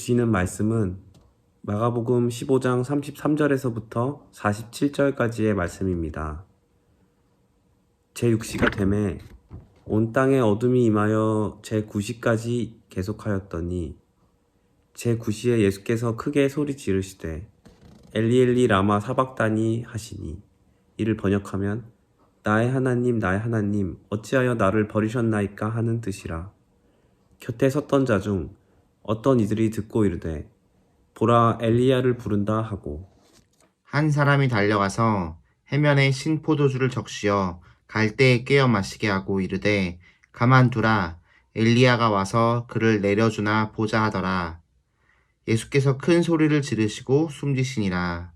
보시는 말씀은 마가복음 15장 33절에서부터 47절까지의 말씀입니다. 제6시가 되매 온 땅에 어둠이 임하여 제9시까지 계속하였더니 제9시에 예수께서 크게 소리 지르시되 엘리 엘리 라마 사박다니 하시니 이를 번역하면 나의 하나님 어찌하여 나를 버리셨나이까 하는 뜻이라. 곁에 섰던 자 중 어떤 이들이 듣고 이르되 보라 엘리야를 부른다 하고 한 사람이 달려가서 해면에 신 포도주를 적시어 갈대에 깨어 마시게 하고 이르되 가만두라 엘리야가 와서 그를 내려주나 보자 하더라. 예수께서 큰 소리를 지르시고 숨지시니라.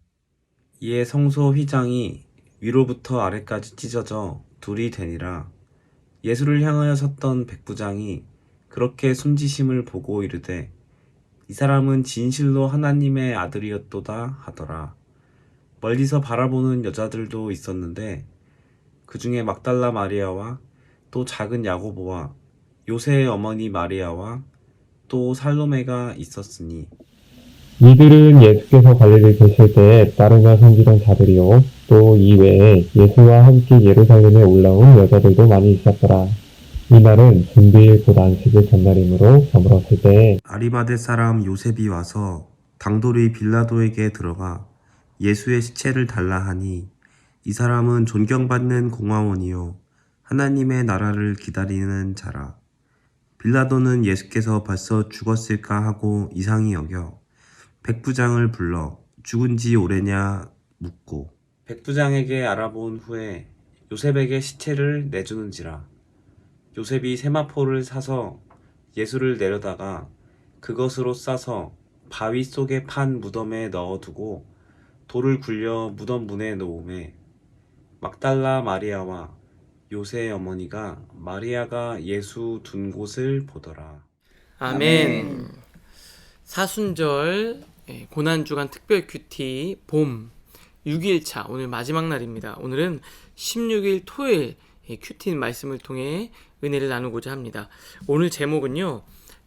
이에 성소 휘장이 위로부터 아래까지 찢어져 둘이 되니라. 예수를 향하여 섰던 백부장이 그렇게 숨지심을 보고 이르되 이 사람은 진실로 하나님의 아들이었도다 하더라. 멀리서 바라보는 여자들도 있었는데 그 중에 막달라 마리아와 또 작은 야고보와 요새의 어머니 마리아와 또 살로메가 있었으니 이들은 예수께서 갈릴리 계실 때에 따르며 섬기던 자들이요 또 이외에 예수와 함께 예루살렘에 올라온 여자들도 많이 있었더라. 이날은 준비일 곧 안식일 전날이므로 저물었을 때에 아리마대 사람 요셉이 와서 당돌이 빌라도에게 들어가 예수의 시체를 달라 하니 이 사람은 존경받는 공화원이요 하나님의 나라를 기다리는 자라. 빌라도는 예수께서 벌써 죽었을까 하고 이상히 여겨 백부장을 불러 죽은 지 오래냐 묻고 백부장에게 알아본 후에 요셉에게 시체를 내주는지라. 요셉이 세마포를 사서 예수를 내려다가 그것으로 싸서 바위 속에 판 무덤에 넣어두고 돌을 굴려 무덤 문에 놓음에 막달라 마리아와 요새의 어머니가 마리아가 예수 둔 곳을 보더라. 아멘. 사순절 고난주간 특별 큐티 봄 6일차 오늘 마지막 날입니다. 오늘은 16일 토요일 큐티 말씀을 통해 은혜를 나누고자 합니다. 오늘 제목은요.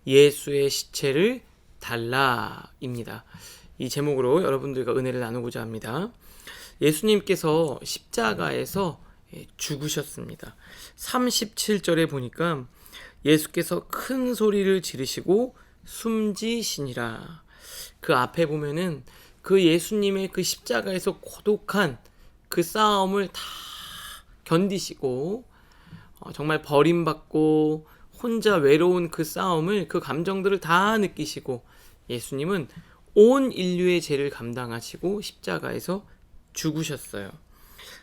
예수의 시체를 달라입니다. 이 제목으로 여러분들과 은혜를 나누고자 합니다. 예수님께서 십자가에서 죽으셨습니다. 37절에 보니까 예수께서 큰 소리를 지르시고 숨지시니라. 그 앞에 보면은 그 예수님의 그 십자가에서 고독한 그 싸움을 다 견디시고 정말 버림받고 혼자 외로운 그 싸움을 그 감정들을 다 느끼시고 예수님은 온 인류의 죄를 감당하시고 십자가에서 죽으셨어요.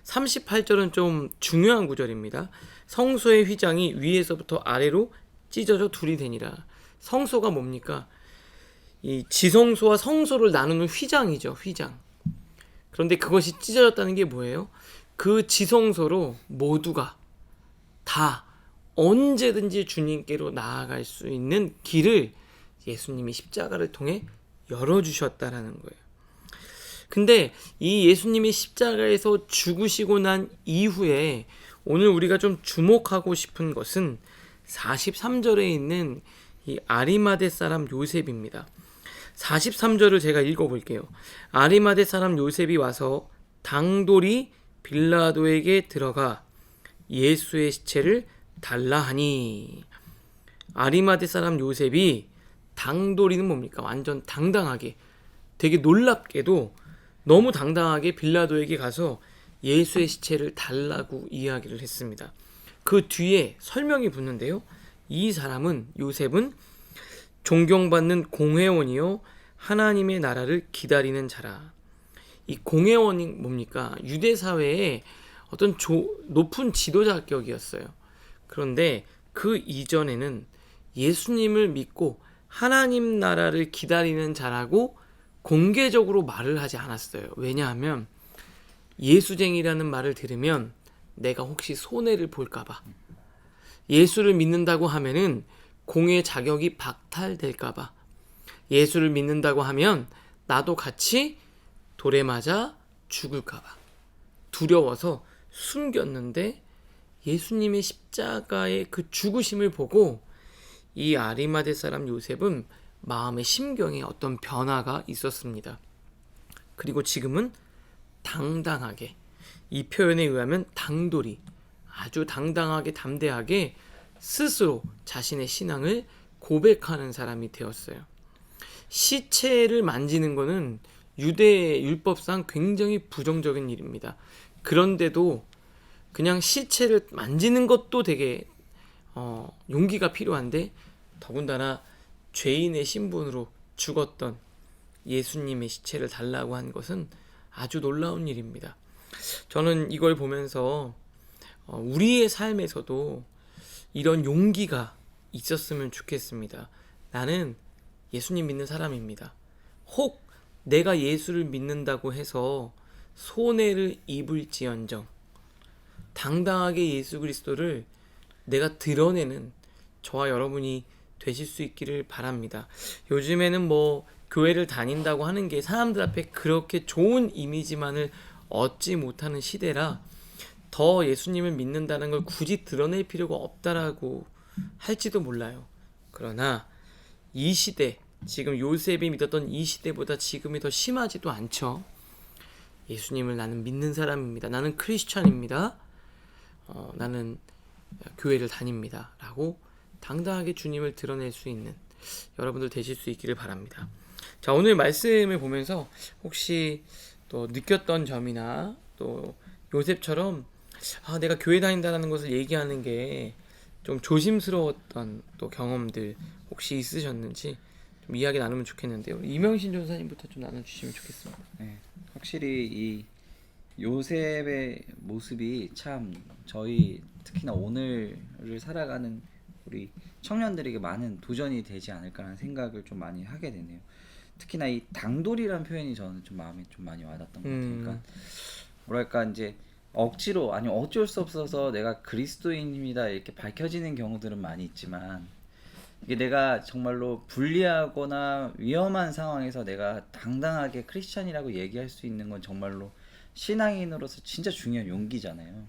38절은 좀 중요한 구절입니다. 성소의 휘장이 위에서부터 아래로 찢어져 둘이 되니라. 성소가 뭡니까? 이 지성소와 성소를 나누는 휘장이죠. 휘장. 그런데 그것이 찢어졌다는 게 뭐예요? 그 지성소로 모두가 다 언제든지 주님께로 나아갈 수 있는 길을 예수님이 십자가를 통해 열어주셨다라는 거예요. 근데 이 예수님이 십자가에서 죽으시고 난 이후에 오늘 우리가 좀 주목하고 싶은 것은 43절에 있는 이 아리마대 사람 요셉입니다. 43절을 제가 읽어볼게요. 아리마대 사람 요셉이 와서 당돌이 빌라도에게 들어가 예수의 시체를 달라 하니. 아리마대 사람 요셉이 당돌이는 뭡니까? 완전 당당하게 되게 놀랍게도 너무 당당하게 빌라도에게 가서 예수의 시체를 달라고 이야기를 했습니다. 그 뒤에 설명이 붙는데요. 이 사람은 요셉은 존경받는 공회원이요 하나님의 나라를 기다리는 자라. 이 공회원이 뭡니까? 유대 사회의 어떤 높은 지도자격이었어요. 그런데 그 이전에는 예수님을 믿고 하나님 나라를 기다리는 자라고 공개적으로 말을 하지 않았어요. 왜냐하면 예수쟁이라는 말을 들으면 내가 혹시 손해를 볼까봐, 예수를 믿는다고 하면은 공의 자격이 박탈될까봐, 예수를 믿는다고 하면 나도 같이 돌에 맞아 죽을까봐 두려워서 숨겼는데 예수님의 십자가의 그 죽으심을 보고 이 아리마대 사람 요셉은 마음의 심경에 어떤 변화가 있었습니다. 그리고 지금은 당당하게, 이 표현에 의하면 당돌이, 아주 당당하게 담대하게 스스로 자신의 신앙을 고백하는 사람이 되었어요. 시체를 만지는 것은 유대 율법상 굉장히 부정적인 일입니다. 그런데도 그냥 시체를 만지는 것도 되게 용기가 필요한데, 더군다나 죄인의 신분으로 죽었던 예수님의 시체를 달라고 한 것은 아주 놀라운 일입니다. 저는 이걸 보면서 우리의 삶에서도 이런 용기가 있었으면 좋겠습니다. 나는 예수님 믿는 사람입니다. 혹 내가 예수를 믿는다고 해서 손해를 입을지언정 당당하게 예수 그리스도를 내가 드러내는 저와 여러분이 되실 수 있기를 바랍니다. 요즘에는 뭐 교회를 다닌다고 하는 게 사람들 앞에 그렇게 좋은 이미지만을 얻지 못하는 시대라 더 예수님을 믿는다는 걸 굳이 드러낼 필요가 없다라고 할지도 몰라요. 그러나 이 시대, 지금 요셉이 믿었던 이 시대보다 지금이 더 심하지도 않죠. 예수님을 나는 믿는 사람입니다. 나는 크리스찬입니다. 나는 교회를 다닙니다. 라고 당당하게 주님을 드러낼 수 있는 여러분들 되실 수 있기를 바랍니다. 자, 오늘 말씀을 보면서 혹시 또 느꼈던 점이나 또 요셉처럼 내가 교회 다닌다는 것을 얘기하는 게 좀 조심스러웠던 또 경험들 혹시 있으셨는지 좀 이야기 나누면 좋겠는데요. 이명신 전사님부터 좀 나눠주시면 좋겠습니다. 네, 확실히 이 요셉의 모습이 참 저희 특히나 오늘을 살아가는 우리 청년들에게 많은 도전이 되지 않을까라는 생각을 좀 많이 하게 되네요. 특히나 이 당돌이라는 표현이 저는 좀 마음에 좀 많이 와닿던 것 같아요. 그러니까 뭐랄까 이제 억지로 아니 어쩔 수 없어서 내가 그리스도인입니다 이렇게 밝혀지는 경우들은 많이 있지만 이게 내가 정말로 불리하거나 위험한 상황에서 내가 당당하게 크리스찬이라고 얘기할 수 있는 건 정말로 신앙인으로서 진짜 중요한 용기잖아요.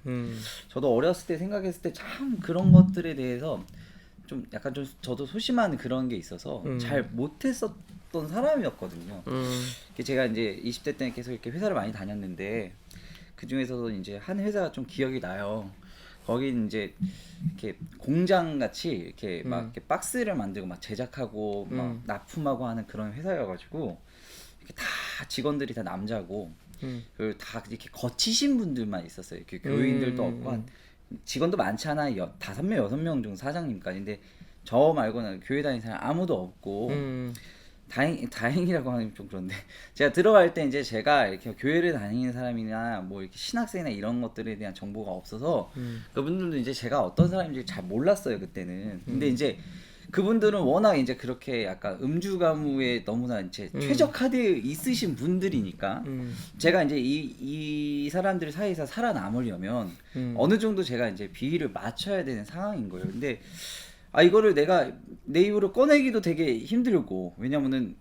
저도 어렸을 때 생각했을 때 참 그런 것들에 대해서 좀 약간 좀 저도 소심한 그런 게 있어서 잘 못했었던 사람이었거든요. 제가 이제 20대 때 계속 이렇게 회사를 많이 다녔는데 그 중에서도 이제 한 회사가 좀 기억이 나요. 거기 이제 이렇게 공장 같이 이렇게 막 이렇게 박스를 만들고 막 제작하고 막 납품하고 하는 그런 회사여가지고 이렇게 다 직원들이 다 남자고 그리고 다 이렇게 거치신 분들만 있었어요. 이렇게 교인들도 없고 한 직원도 많지 않아 5명 6명 정도 사장님까지. 근데 저 말고는 교회 다니는 사람 아무도 없고 다행이라고 하면 좀 그런데 제가 들어갈 때 이제 제가 이렇게 교회를 다니는 사람이나 뭐 이렇게 신학생이나 이런 것들에 대한 정보가 없어서 그분들도 이제 제가 어떤 사람인지 잘 몰랐어요 그때는. 근데 이제 그분들은 워낙 이제 그렇게 약간 음주 가무에 너무나 이제 최적화되어 있으신 분들이니까 제가 이제 이 사람들 사이에서 살아남으려면 어느 정도 제가 이제 비위를 맞춰야 되는 상황인 거예요. 근데 이거를 내가 내 입으로 꺼내기도 되게 힘들고, 왜냐면은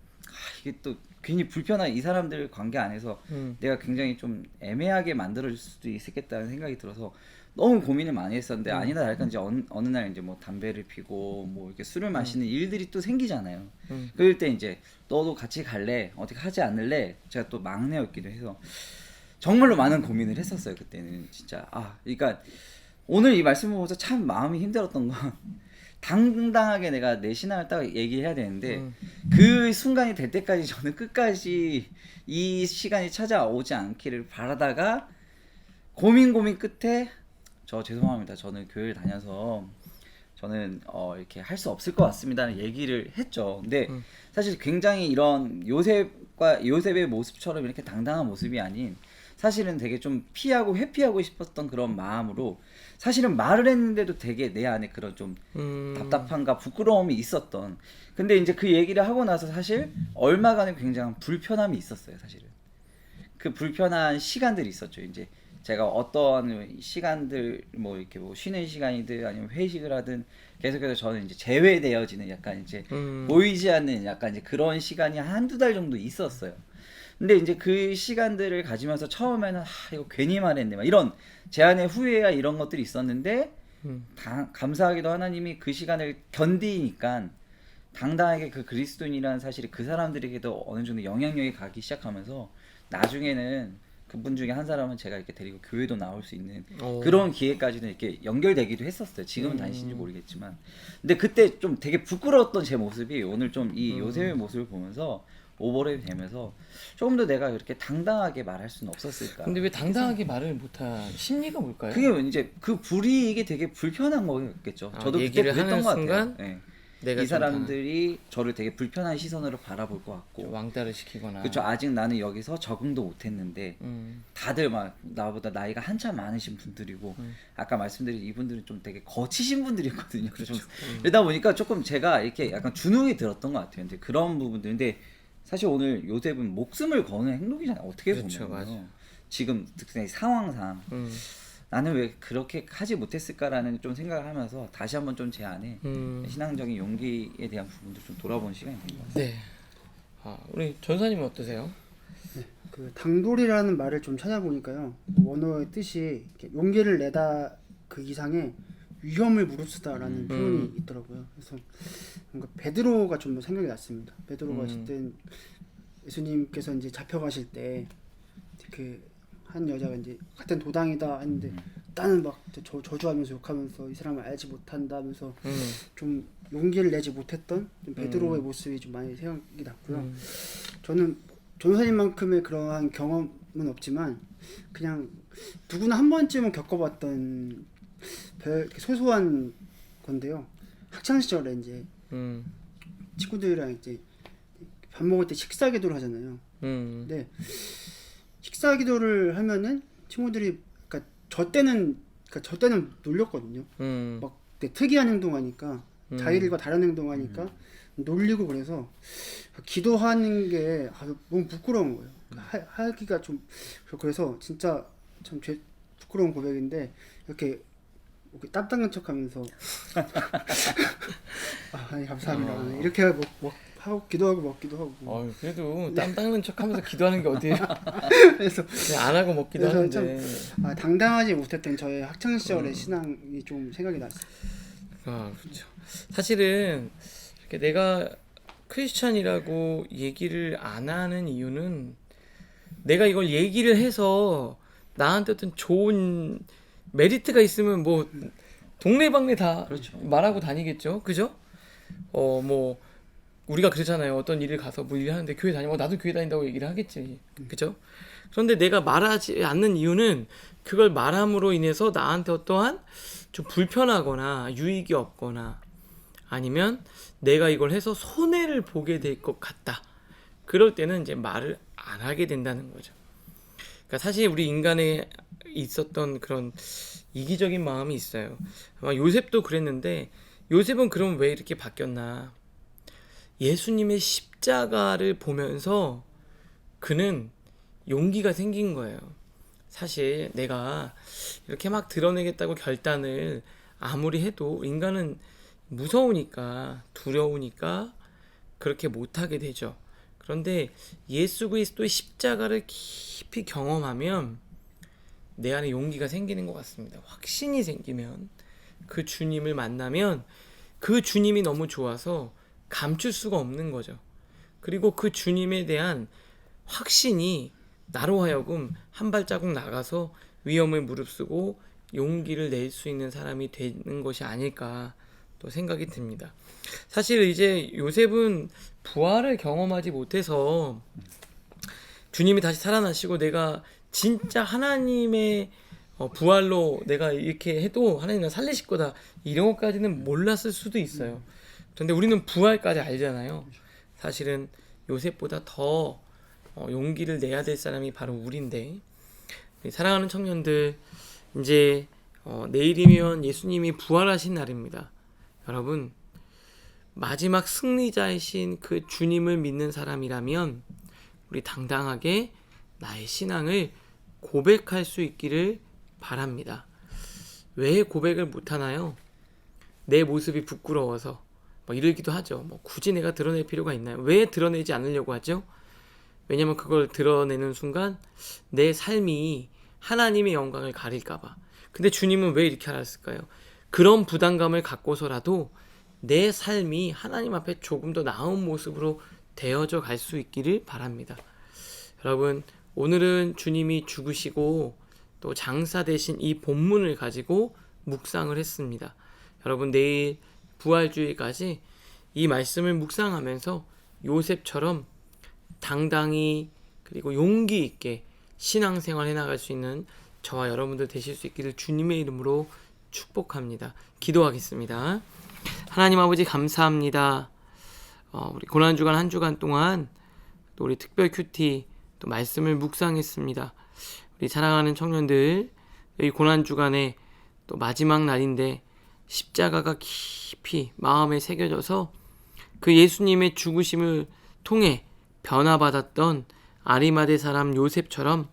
이게 또 괜히 불편한 이 사람들 관계 안에서 내가 굉장히 좀 애매하게 만들어질 수도 있겠다는 생각이 들어서 너무 고민을 많이 했었는데 아니나 다를까 이제 어느 날 이제 뭐 담배를 피고 뭐 이렇게 술을 마시는 일들이 또 생기잖아요. 그럴 때 이제 너도 같이 갈래? 어떻게 하지 않을래? 제가 또 막내였기도 해서 정말로 많은 고민을 했었어요 그때는. 진짜 그러니까 오늘 이 말씀을 보면서 참 마음이 힘들었던 건 당당하게 내가 내 신앙을 딱 얘기해야 되는데 그 순간이 될 때까지 저는 끝까지 이 시간이 찾아오지 않기를 바라다가 고민 끝에 저 죄송합니다. 저는 교회를 다녀서 저는 이렇게 할 수 없을 것 같습니다는 얘기를 했죠. 근데 사실 굉장히 이런 요셉의 모습처럼 이렇게 당당한 모습이 아닌 사실은 되게 좀 피하고 회피하고 싶었던 그런 마음으로 사실은 말을 했는데도 되게 내 안에 그런 좀 답답함과 부끄러움이 있었던. 근데 이제 그 얘기를 하고 나서 사실 얼마간의 굉장한 불편함이 있었어요. 사실은 그 불편한 시간들이 있었죠. 이제 제가 어떤 시간들 뭐 이렇게 뭐 쉬는 시간이든 아니면 회식을 하든 계속해서 저는 이제 제외되어지는 약간 이제 보이지 않는 약간 이제 그런 시간이 한두 달 정도 있었어요. 근데 이제 그 시간들을 가지면서 처음에는 이거 괜히 말했네 막 이런 제 안에 후회야 이런 것들이 있었는데 감사하게도 하나님이 그 시간을 견디니까 당당하게 그 그리스도인이라는 사실이 그 사람들에게도 어느 정도 영향력이 가기 시작하면서 나중에는 그분 중에 한 사람은 제가 이렇게 데리고 교회도 나올 수 있는 그런 기회까지는 이렇게 연결되기도 했었어요. 지금은 다니시는지 모르겠지만. 근데 그때 좀 되게 부끄러웠던 제 모습이 오늘 좀 이 요셉의 모습을 보면서 오버랩이 되면서 조금 더 내가 이렇게 당당하게 말할 수는 없었을까. 근데 왜 당당하게 말을 못한 심리가 뭘까요? 그게 이제 그 불이익이 되게 불편한 거겠죠. 아, 저도 그때 얘기를 그랬던 하는 것 같아요. 순간 예. 내가 이 좀 사람들이 저를 되게 불편한 시선으로 바라볼 것 같고, 왕따를 시키거나. 그렇죠. 아직 나는 여기서 적응도 못했는데 다들 막 나보다 나이가 한참 많으신 분들이고 아까 말씀드린 이분들은 좀 되게 거치신 분들이었거든요. 그래서 좀 그러다 보니까 조금 제가 이렇게 약간 주눅이 들었던 것 같아요. 근데 그런 부분들인데 사실 오늘 요셉은 목숨을 거는 행동이잖아요. 어떻게 그렇죠, 보면 맞아요. 지금 특히 상황상 음. 나는 왜 그렇게 하지 못했을까라는 좀 생각을 하면서 다시 한번 좀 제 안에 신앙적인 용기에 대한 부분도 좀 돌아보는 시간이 된 것 같아요. 네. 아, 우리 전사님은 어떠세요? 그 당돌이라는 말을 좀 찾아보니까요. 원어의 뜻이 이렇게 용기를 내다 그 이상의 위험을 무릅쓰다라는 표현이 있더라고요. 그래서 뭔가 베드로가 좀 생각이 났습니다. 베드로가 있을 때 예수님께서 이제 잡혀가실 때 그 한 여자가 이제 같은 도당이다 했는데 나는 막 저주하면서 욕하면서 이 사람을 알지 못한다 하면서 좀 용기를 내지 못했던 좀 베드로의 모습이 좀 많이 생각이 났고요. 저는 전사님만큼의 그러한 경험은 없지만 그냥 누구나 한 번쯤은 겪어봤던 이렇게 소소한 건데요. 학창 시절에 이제 친구들이랑 이제 밥 먹을 때 식사 기도를 하잖아요. 근데 식사 기도를 하면은 친구들이 그러니까 저 때는 놀렸거든요. 막 특이한 행동하니까 자기들과 다른 행동하니까 놀리고 그래서 기도하는 게 너무 부끄러운 거예요. 하기가 좀 그래서 진짜 참 부끄러운 고백인데 이렇게 땀닦는 척하면서 아니 감사합니다 이렇게 하고 기도하고 먹기도 하고. 그래도 땀 닦는 척하면서 기도하는 게 어디예요? 그래서 그냥 안 하고 먹기도 그래서 하는데. 당당하지 못했던 저의 학창 시절의 신앙이 좀 생각이 났어요. 아, 그렇죠. 사실은 이렇게 내가 크리스찬이라고 얘기를 안 하는 이유는 내가 이걸 얘기를 해서 나한테 어떤 좋은 메리트가 있으면 뭐 동네방네 다 그렇죠. 말하고 다니겠죠. 그죠? 뭐 우리가 그러잖아요. 어떤 일을 가서 뭐 일하는데 교회 다니면 나도 교회 다닌다고 얘기를 하겠지. 그죠? 그런데 내가 말하지 않는 이유는 그걸 말함으로 인해서 나한테 어떠한 좀 불편하거나 유익이 없거나 아니면 내가 이걸 해서 손해를 보게 될 것 같다. 그럴 때는 이제 말을 안 하게 된다는 거죠. 그러니까 사실 우리 인간에 있었던 그런 이기적인 마음이 있어요. 아마 요셉도 그랬는데 요셉은 그럼 왜 이렇게 바뀌었나? 예수님의 십자가를 보면서 그는 용기가 생긴 거예요. 사실 내가 이렇게 막 드러내겠다고 결단을 아무리 해도 인간은 무서우니까 두려우니까 그렇게 못하게 되죠. 그런데 예수 그리스도의 십자가를 깊이 경험하면 내 안에 용기가 생기는 것 같습니다. 확신이 생기면 그 주님을 만나면 그 주님이 너무 좋아서 감출 수가 없는 거죠. 그리고 그 주님에 대한 확신이 나로 하여금 한 발자국 나가서 위험을 무릅쓰고 용기를 낼 수 있는 사람이 되는 것이 아닐까 또 생각이 듭니다. 사실 이제 요셉은 부활을 경험하지 못해서 주님이 다시 살아나시고 내가 진짜 하나님의 부활로 내가 이렇게 해도 하나님 나 살리실 거다 이런 것까지는 몰랐을 수도 있어요. 그런데 우리는 부활까지 알잖아요. 사실은 요셉보다 더 용기를 내야 될 사람이 바로 우리인데 사랑하는 청년들 이제 내일이면 예수님이 부활하신 날입니다. 여러분 마지막 승리자이신 그 주님을 믿는 사람이라면 우리 당당하게 나의 신앙을 고백할 수 있기를 바랍니다. 왜 고백을 못하나요? 내 모습이 부끄러워서 뭐 이러기도 하죠. 뭐 굳이 내가 드러낼 필요가 있나요? 왜 드러내지 않으려고 하죠? 왜냐면 그걸 드러내는 순간 내 삶이 하나님의 영광을 가릴까봐. 근데 주님은 왜 이렇게 하셨을까요? 그런 부담감을 갖고서라도 내 삶이 하나님 앞에 조금 더 나은 모습으로 되어져 갈 수 있기를 바랍니다. 여러분, 오늘은 주님이 죽으시고 또 장사 되신 이 본문을 가지고 묵상을 했습니다. 여러분, 내일 부활주일까지 이 말씀을 묵상하면서 요셉처럼 당당히 그리고 용기 있게 신앙생활 해나갈 수 있는 저와 여러분들 되실 수 있기를 주님의 이름으로 축복합니다. 기도하겠습니다. 하나님 아버지 감사합니다. 우리 고난주간 한 주간 동안 또 우리 특별 큐티 또 말씀을 묵상했습니다. 우리 사랑하는 청년들, 이 고난주간에 또 마지막 날인데 십자가가 깊이 마음에 새겨져서 그 예수님의 죽으심을 통해 변화받았던 아리마대 사람 요셉처럼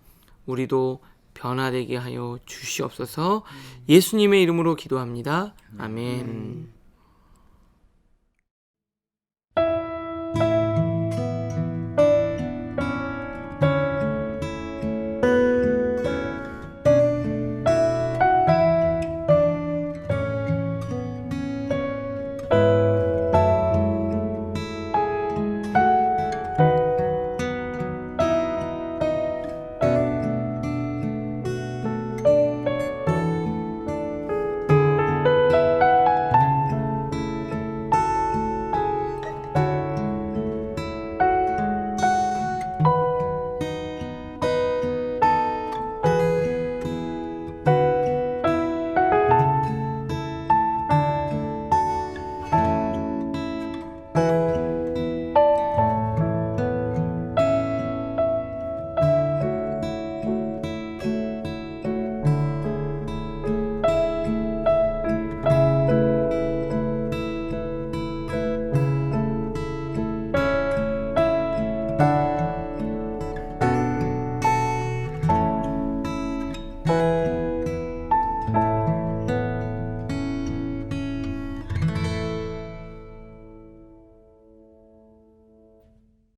우리도 변화되게 하여 주시옵소서. 예수님의 이름으로 기도합니다. 아멘.